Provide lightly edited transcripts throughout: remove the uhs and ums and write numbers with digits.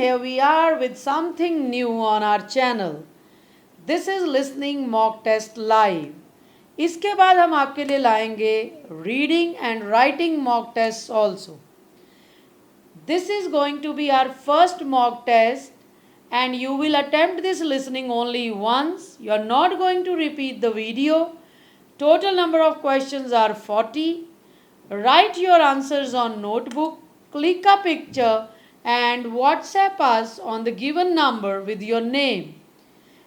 here we are with something new on our channel. This is listening mock test live. इसके बाद हम आपके लिए लाएंगे reading and writing mock tests also. This is going to be our first mock test and you will attempt this listening only once. You are not going to repeat the video. Total number of questions are 40. Write your answers on notebook, click a picture and WhatsApp us on the given number with your name.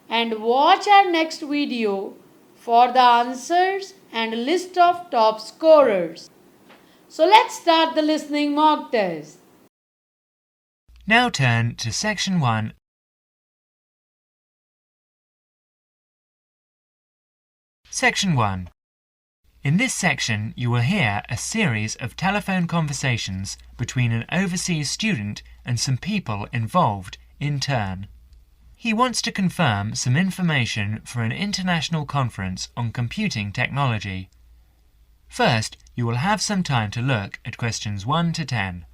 And watch our next video for the answers and list of top scorers. So let's start the listening mock test. Now turn to Section 1. Section 1. In this section, you will hear a series of telephone conversations between an overseas student and some people involved in turn. He wants to confirm some information for an international conference on computing technology. First, you will have some time to look at questions 1 to 10.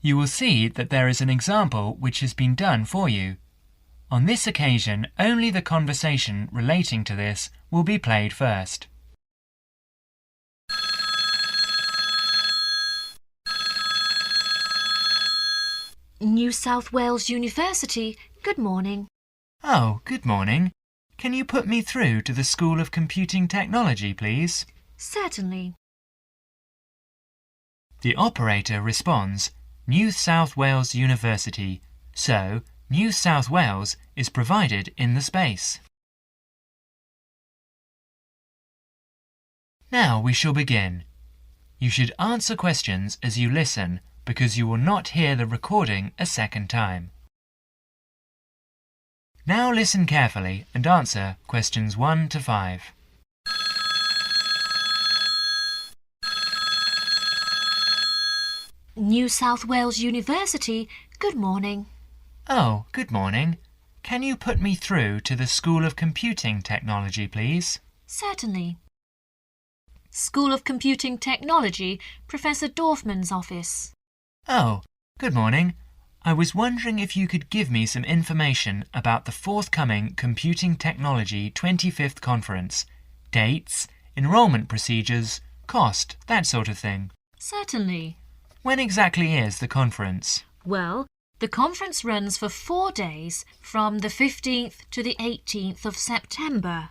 You will see that there is an example which has been done for you. On this occasion, only the conversation relating to this will be played first. New South Wales University, good morning. Oh, good morning. Can you put me through to the School of Computing Technology, please? Certainly. The operator responds, New South Wales University, so New South Wales is provided in the space. Now we shall begin. You should answer questions as you listen because you will not hear the recording a second time. Now listen carefully and answer questions 1 to 5. New South Wales University, good morning. Oh, good morning. Can you put me through to the School of Computing Technology, please? Certainly. School of Computing Technology, Professor Dorfman's office. Oh, good morning. I was wondering if you could give me some information about the forthcoming Computing Technology 25th Conference. Dates, enrolment procedures, cost, that sort of thing. Certainly. When exactly is the conference? Well, the conference runs for 4 days from the 15th to the 18th of September.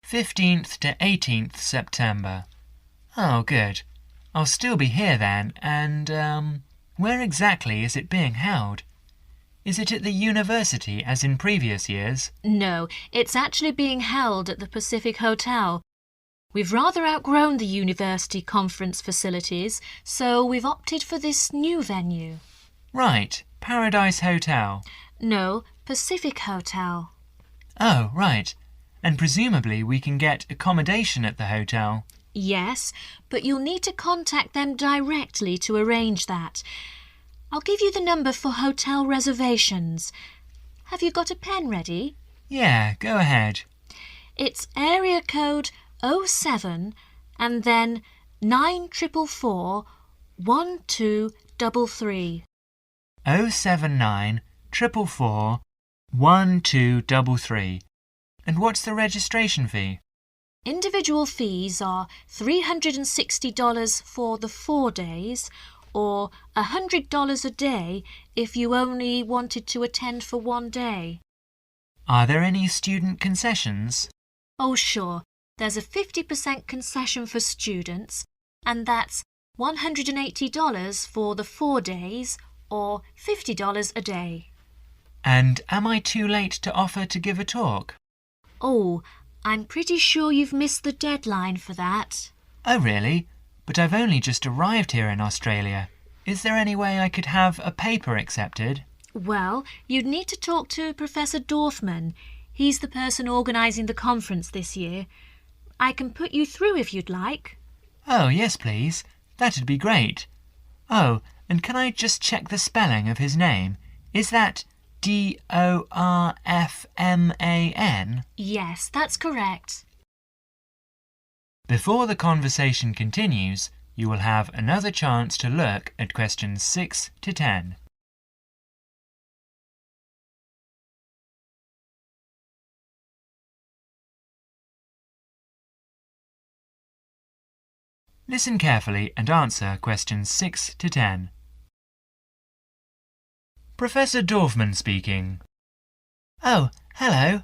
15th to 18th September. Oh, good. I'll still be here then, and, where exactly is it being held? Is it at the university as in previous years? No, it's actually being held at the Pacific Hotel. We've rather outgrown the university conference facilities, so we've opted for this new venue. Right, Paradise Hotel. No, Pacific Hotel. Oh, right. And presumably we can get accommodation at the hotel. Yes, but you'll need to contact them directly to arrange that. I'll give you the number for hotel reservations. Have you got a pen ready? Yeah, go ahead. It's area code 07 and then 9444 1233. 079 444 1233. And what's the registration fee? Individual fees are $360 for the 4 days or $100 a day if you only wanted to attend for 1 day. Are there any student concessions? Oh, sure. There's a 50% concession for students, and that's $180 for the 4 days or $50 a day. And am I too late to offer to give a talk? Oh, I'm pretty sure you've missed the deadline for that. Oh, really? But I've only just arrived here in Australia. Is there any way I could have a paper accepted? Well, you'd need to talk to Professor Dorfman. He's the person organising the conference this year. I can put you through if you'd like. Oh, yes, please. That'd be great. Oh, and can I just check the spelling of his name? Is that Dorfman? Yes, that's correct. Before the conversation continues, you will have another chance to look at questions 6 to 10. Listen carefully and answer questions 6 to 10. Professor Dorfman speaking. Oh, hello.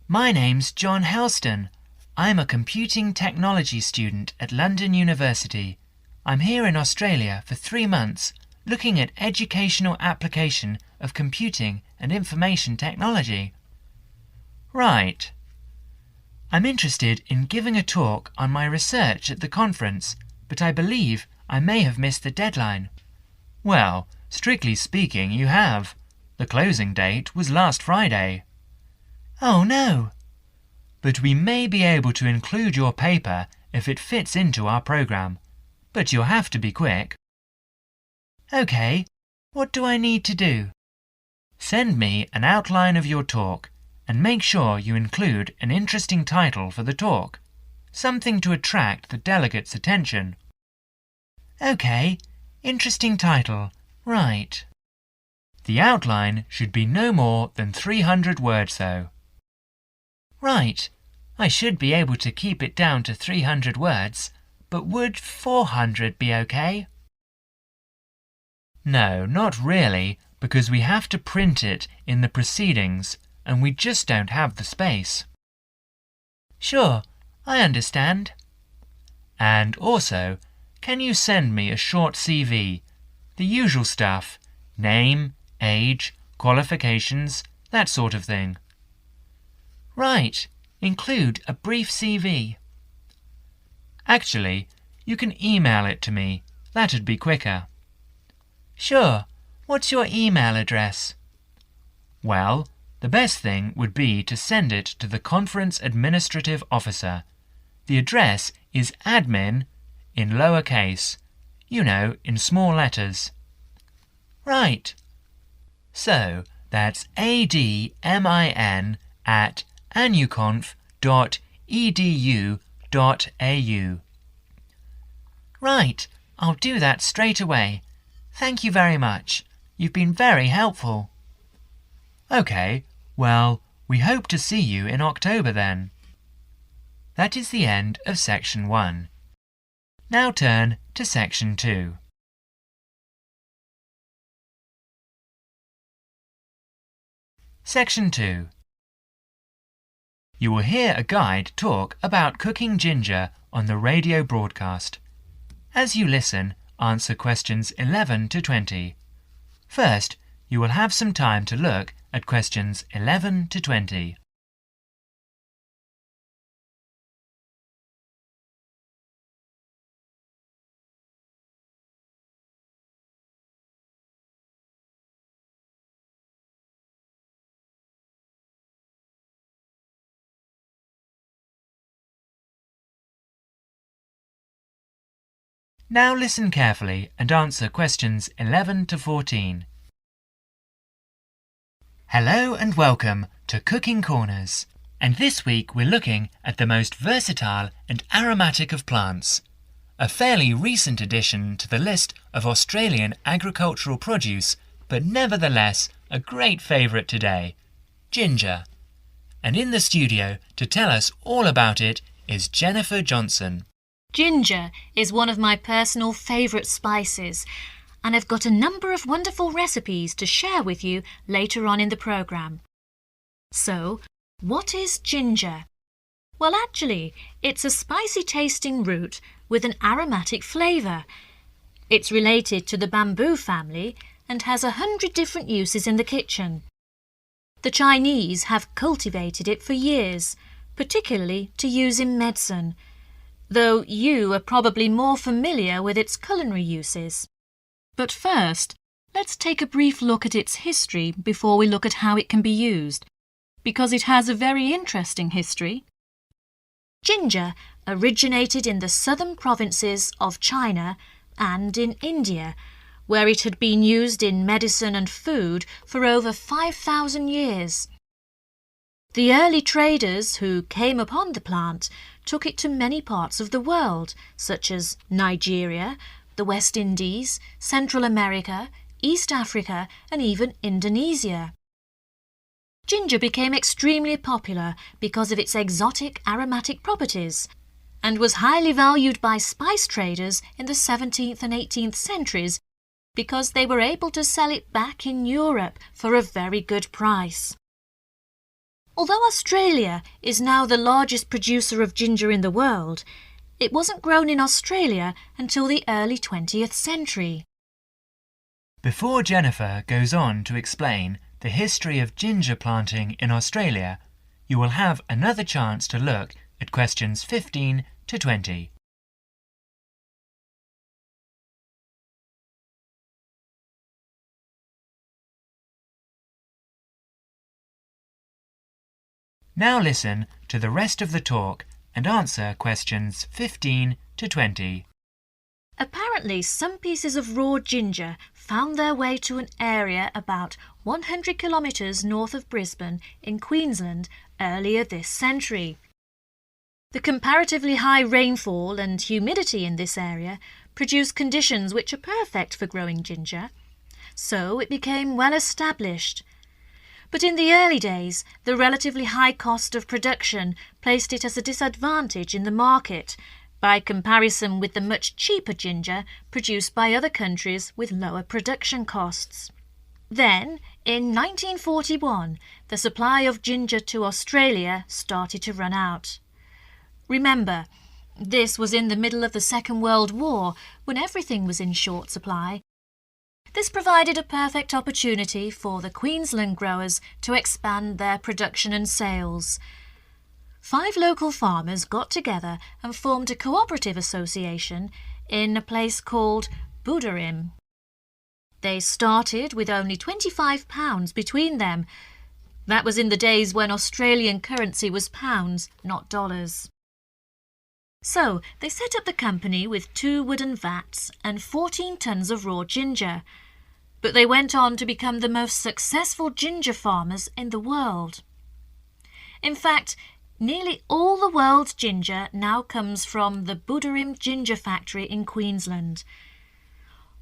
My name's John Helston. I'm a computing technology student at London University. I'm here in Australia for 3 months, looking at educational application of computing and information technology. Right. I'm interested in giving a talk on my research at the conference, but I believe I may have missed the deadline. Well, strictly speaking, you have. The closing date was last Friday. Oh no! But we may be able to include your paper if it fits into our programme. But you'll have to be quick. OK, what do I need to do? Send me an outline of your talk and make sure you include an interesting title for the talk, something to attract the delegates' attention. OK, interesting title, right. The outline should be no more than 300 words though. Right, I should be able to keep it down to 300 words, but would 400 be OK? No, not really, because we have to print it in the proceedings and we just don't have the space. Sure, I understand. And also, can you send me a short CV? The usual stuff, name, age, qualifications, that sort of thing. Right, include a brief CV. Actually, you can email it to me. That'd be quicker. Sure, what's your email address? Well, the best thing would be to send it to the Conference Administrative Officer. The address is admin in lowercase, you know, in small letters. Right. So, that's admin at anuconf.edu.au. Right, I'll do that straight away. Thank you very much. You've been very helpful. OK, well, we hope to see you in October then. That is the end of Section 1. Now turn to Section 2. Section 2. You will hear a guide talk about cooking ginger on the radio broadcast. As you listen, answer questions 11 to 20. First, you will have some time to look at questions 11 to 20. Now listen carefully and answer questions 11 to 14. Hello and welcome to Cooking Corners. And this week we're looking at the most versatile and aromatic of plants. A fairly recent addition to the list of Australian agricultural produce, but nevertheless a great favourite today, ginger. And in the studio to tell us all about it is Jennifer Johnson. Ginger is one of my personal favourite spices, and I've got a number of wonderful recipes to share with you later on in the programme. So, what is ginger? Well, actually, it's a spicy-tasting root with an aromatic flavour. It's related to the bamboo family and has 100 different uses in the kitchen. The Chinese have cultivated it for years, particularly to use in medicine, though you are probably more familiar with its culinary uses. But first, let's take a brief look at its history before we look at how it can be used, because it has a very interesting history. Ginger originated in the southern provinces of China and in India, where it had been used in medicine and food for over 5,000 years. The early traders who came upon the plant took it to many parts of the world, such as Nigeria, the West Indies, Central America, East Africa, and even Indonesia. Ginger became extremely popular because of its exotic aromatic properties and was highly valued by spice traders in the 17th and 18th centuries because they were able to sell it back in Europe for a very good price. Although Australia is now the largest producer of ginger in the world, it wasn't grown in Australia until the early 20th century. Before Jennifer goes on to explain the history of ginger planting in Australia, you will have another chance to look at questions 15 to 20. Now listen to the rest of the talk and answer questions 15 to 20. Apparently, some pieces of raw ginger found their way to an area about 100 kilometres north of Brisbane in Queensland earlier this century. The comparatively high rainfall and humidity in this area produced conditions which are perfect for growing ginger, so it became well established. But in the early days, the relatively high cost of production placed it as a disadvantage in the market, by comparison with the much cheaper ginger produced by other countries with lower production costs. Then, in 1941, the supply of ginger to Australia started to run out. Remember, this was in the middle of the Second World War, when everything was in short supply. This provided a perfect opportunity for the Queensland growers to expand their production and sales. 5 local farmers got together and formed a cooperative association in a place called Buderim. They started with only £25 between them. That was in the days when Australian currency was pounds, not dollars. So they set up the company with 2 wooden vats and 14 tons of raw ginger. But they went on to become the most successful ginger farmers in the world. In fact, nearly all the world's ginger now comes from the Buderim ginger factory in Queensland.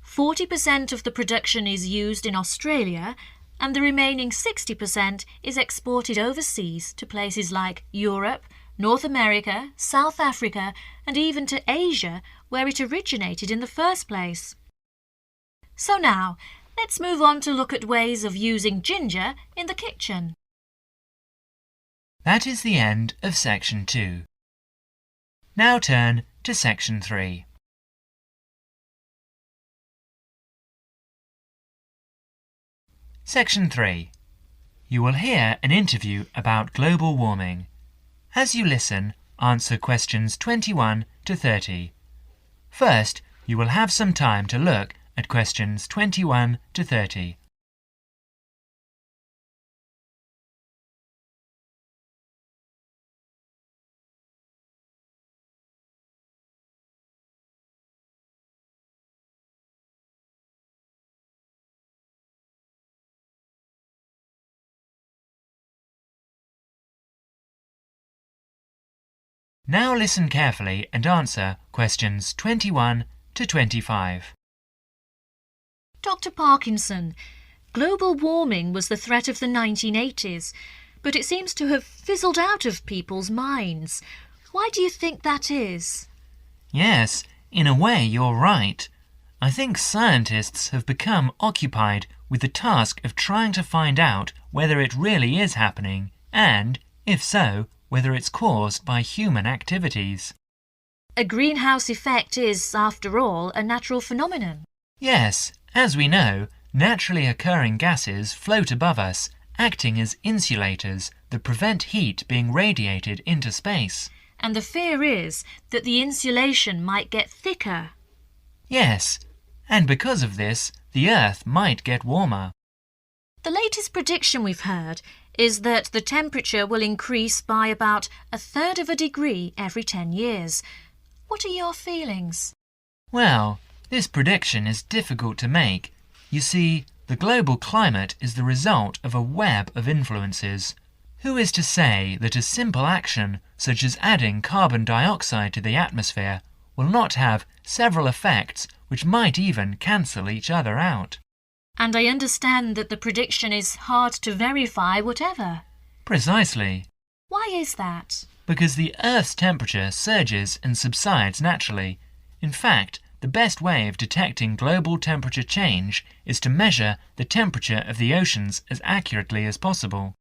40% of the production is used in Australia, and the remaining 60% is exported overseas to places like Europe, North America, South Africa, and even to Asia, where it originated in the first place. So now, let's move on to look at ways of using ginger in the kitchen. That is the end of section 2. Now turn to section 3. Section 3. You will hear an interview about global warming. As you listen, answer questions 21 to 30. First, you will have some time to look at questions 21 to 30. Now listen carefully and answer questions 21 to 25. Dr. Parkinson, global warming was the threat of the 1980s, but it seems to have fizzled out of people's minds. Why do you think that is? Yes, in a way you're right. I think scientists have become occupied with the task of trying to find out whether it really is happening and, if so, whether it's caused by human activities. A greenhouse effect is, after all, a natural phenomenon. Yes, as we know, naturally occurring gases float above us, acting as insulators that prevent heat being radiated into space. And the fear is that the insulation might get thicker. Yes, and because of this, the Earth might get warmer. The latest prediction we've heard is that the temperature will increase by about 1/3 of a degree every 10 years. What are your feelings? Well, this prediction is difficult to make. You see, the global climate is the result of a web of influences. Who is to say that a simple action, such as adding carbon dioxide to the atmosphere, will not have several effects which might even cancel each other out? And I understand that the prediction is hard to verify whatever. Precisely. Why is that? Because the Earth's temperature surges and subsides naturally. In fact, the best way of detecting global temperature change is to measure the temperature of the oceans as accurately as possible.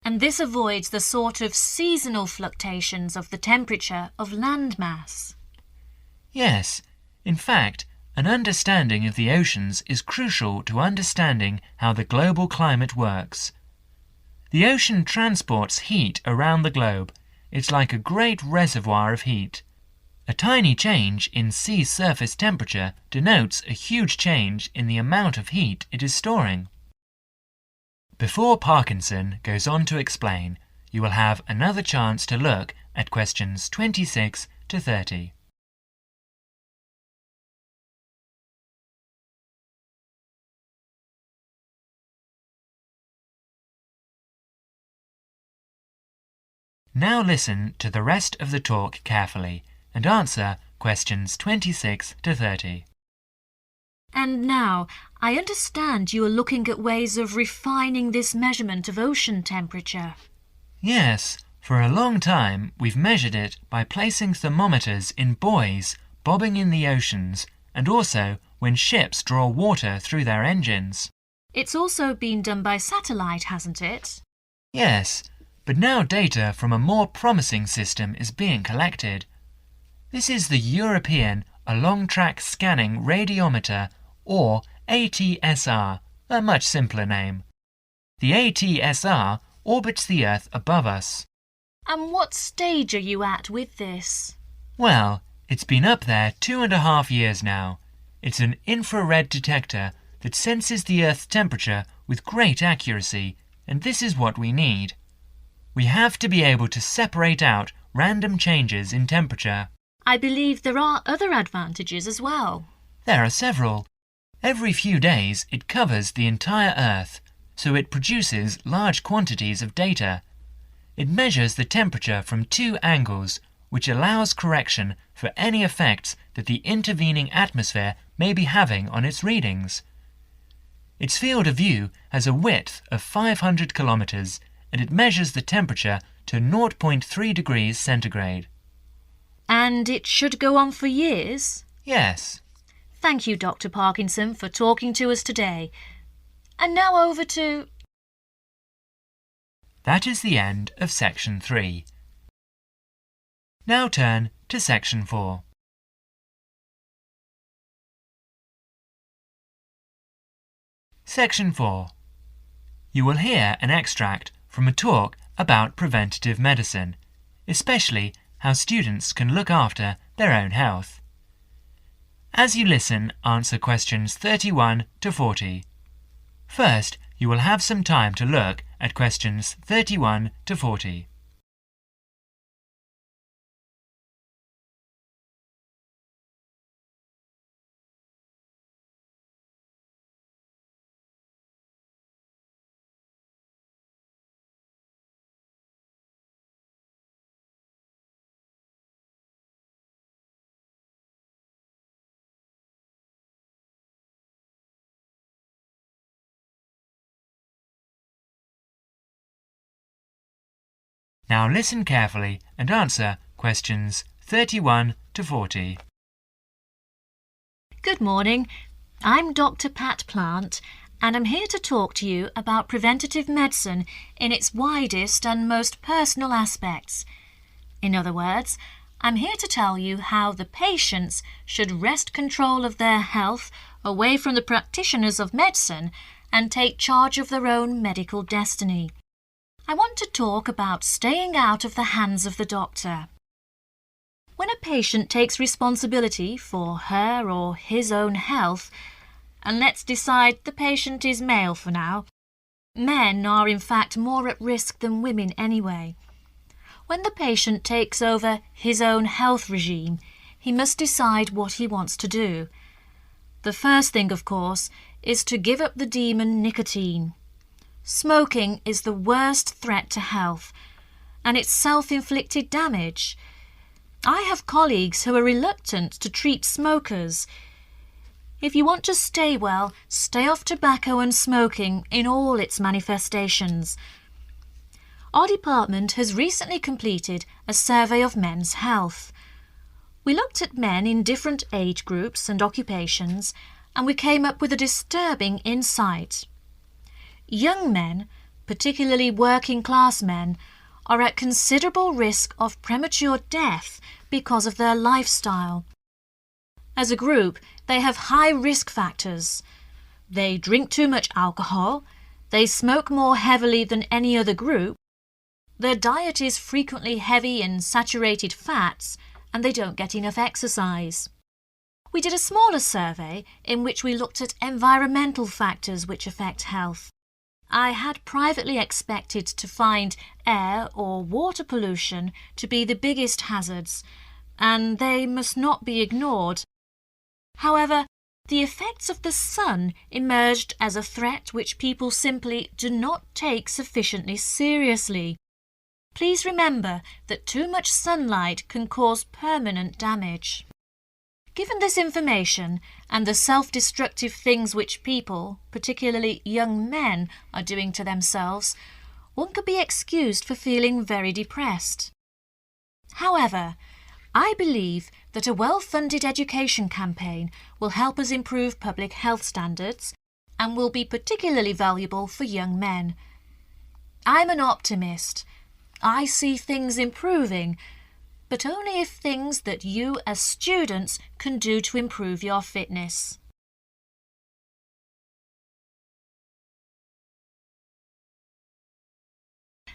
And this avoids the sort of seasonal fluctuations of the temperature of land mass. Yes, in fact, an understanding of the oceans is crucial to understanding how the global climate works. The ocean transports heat around the globe. It's like a great reservoir of heat. A tiny change in sea surface temperature denotes a huge change in the amount of heat it is storing. Before Parkinson goes on to explain, you will have another chance to look at questions 26 to 30. Now listen to the rest of the talk carefully and answer questions 26 to 30. And now, I understand you are looking at ways of refining this measurement of ocean temperature. Yes, for a long time we've measured it by placing thermometers in buoys bobbing in the oceans and also when ships draw water through their engines. It's also been done by satellite, hasn't it? Yes, but now data from a more promising system is being collected. This is the European Along-Track Scanning Radiometer, or ATSR, a much simpler name. The ATSR orbits the Earth above us. And what stage are you at with this? Well, it's been up there 2.5 years now. It's an infrared detector that senses the Earth's temperature with great accuracy, and this is what we need. We have to be able to separate out random changes in temperature. I believe there are other advantages as well. There are several. Every few days it covers the entire Earth, so it produces large quantities of data. It measures the temperature from 2 angles, which allows correction for any effects that the intervening atmosphere may be having on its readings. Its field of view has a width of 500 kilometers, and it measures the temperature to 0.3 degrees centigrade. And it should go on for years? Yes. Thank you, Dr. Parkinson, for talking to us today. And now over to... That is the end of Section 3. Now turn to Section 4. Section 4. You will hear an extract from a talk about preventative medicine, especially how students can look after their own health. As you listen, answer questions 31 to 40. First, you will have some time to look at questions 31 to 40. Now listen carefully and answer questions 31 to 40. Good morning. I'm Dr. Pat Plant, and I'm here to talk to you about preventative medicine in its widest and most personal aspects. In other words, I'm here to tell you how the patients should wrest control of their health away from the practitioners of medicine and take charge of their own medical destiny. I want to talk about staying out of the hands of the doctor. When a patient takes responsibility for her or his own health, and let's decide the patient is male for now, Men are in fact more at risk than women anyway. When the patient takes over his own health regime, he must decide what he wants to do. The first thing, of course, is to give up the demon nicotine. Smoking is the worst threat to health, and it's self-inflicted damage. I have colleagues who are reluctant to treat smokers. If you want to stay well, stay off tobacco and smoking in all its manifestations. Our department has recently completed a survey of men's health. We looked at men in different age groups and occupations, and we came up with a disturbing insight. Young men, particularly working-class men, are at considerable risk of premature death because of their lifestyle. As a group, they have high risk factors. They drink too much alcohol, they smoke more heavily than any other group, their diet is frequently heavy in saturated fats, and they don't get enough exercise. We did a smaller survey in which we looked at environmental factors which affect health. I had privately expected to find air or water pollution to be the biggest hazards, and they must not be ignored. However, the effects of the sun emerged as a threat which people simply do not take sufficiently seriously. Please remember that too much sunlight can cause permanent damage. Given this information and the self-destructive things which people, particularly young men, are doing to themselves, one could be excused for feeling very depressed. However, I believe that a well-funded education campaign will help us improve public health standards and will be particularly valuable for young men. I'm an optimist. I see things improving, but only if things that you as students can do to improve your fitness.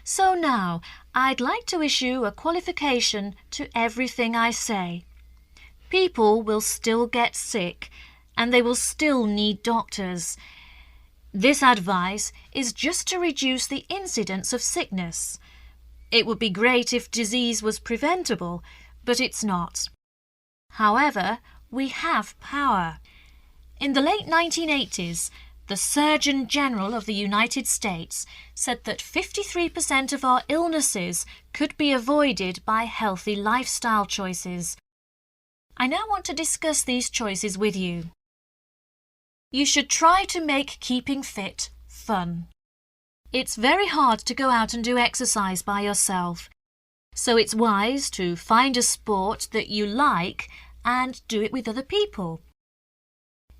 So now, I'd like to issue a qualification to everything I say. People will still get sick, and they will still need doctors. This advice is just to reduce the incidence of sickness. It would be great if disease was preventable, but it's not. However, we have power. In the late 1980s, the Surgeon General of the United States said that 53% of our illnesses could be avoided by healthy lifestyle choices. I now want to discuss these choices with you. You should try to make keeping fit fun. It's very hard to go out and do exercise by yourself, so it's wise to find a sport that you like and do it with other people.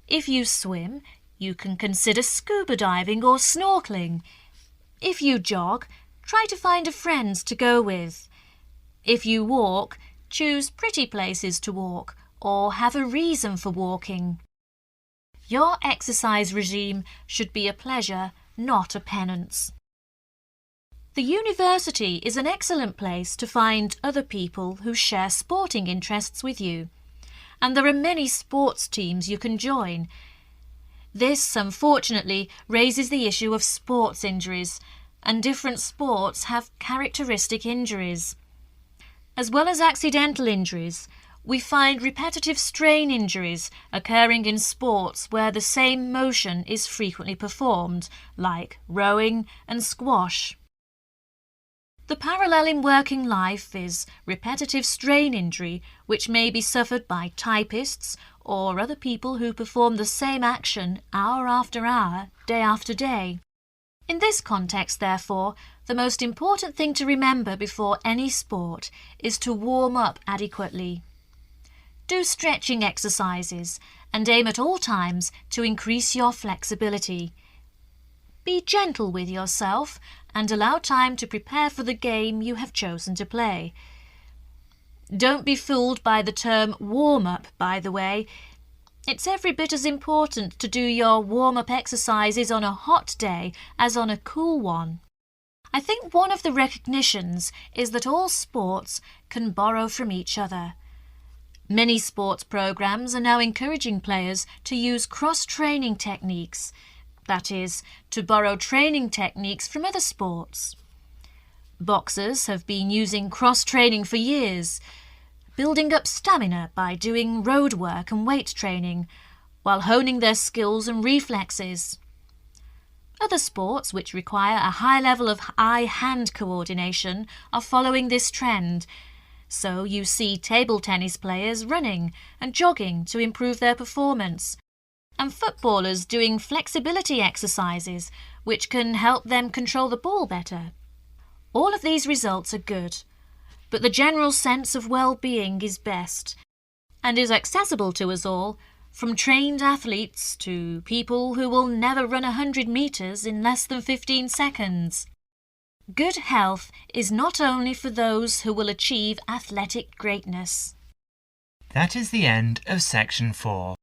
If you swim, you can consider scuba diving or snorkeling. If you jog, try to find a friend to go with. If you walk, choose pretty places to walk or have a reason for walking. Your exercise regime should be a pleasure, not a penance. The university is an excellent place to find other people who share sporting interests with you, and there are many sports teams you can join. This, unfortunately, raises the issue of sports injuries, and different sports have characteristic injuries. As well as accidental injuries, we find repetitive strain injuries occurring in sports where the same motion is frequently performed, like rowing and squash. The parallel in working life is repetitive strain injury, which may be suffered by typists or other people who perform the same action hour after hour, day after day. In this context, therefore, the most important thing to remember before any sport is to warm up adequately. Do stretching exercises and aim at all times to increase your flexibility. Be gentle with yourself and allow time to prepare for the game you have chosen to play. Don't be fooled by the term warm-up, by the way. It's every bit as important to do your warm-up exercises on a hot day as on a cool one. I think one of the recognitions is that all sports can borrow from each other. Many sports programs are now encouraging players to use cross-training techniques. that is, to borrow training techniques from other sports. Boxers have been using cross-training for years, building up stamina by doing road work and weight training, while honing their skills and reflexes. Other sports which require a high level of eye-hand coordination are following this trend, so you see table tennis players running and jogging to improve their performance, and footballers doing flexibility exercises which can help them control the ball better. All of these results are good, but the general sense of well-being is best and is accessible to us all, from trained athletes to people who will never run 100 meters in less than 15 seconds. Good health is not only for those who will achieve athletic greatness. That is the end of section 4.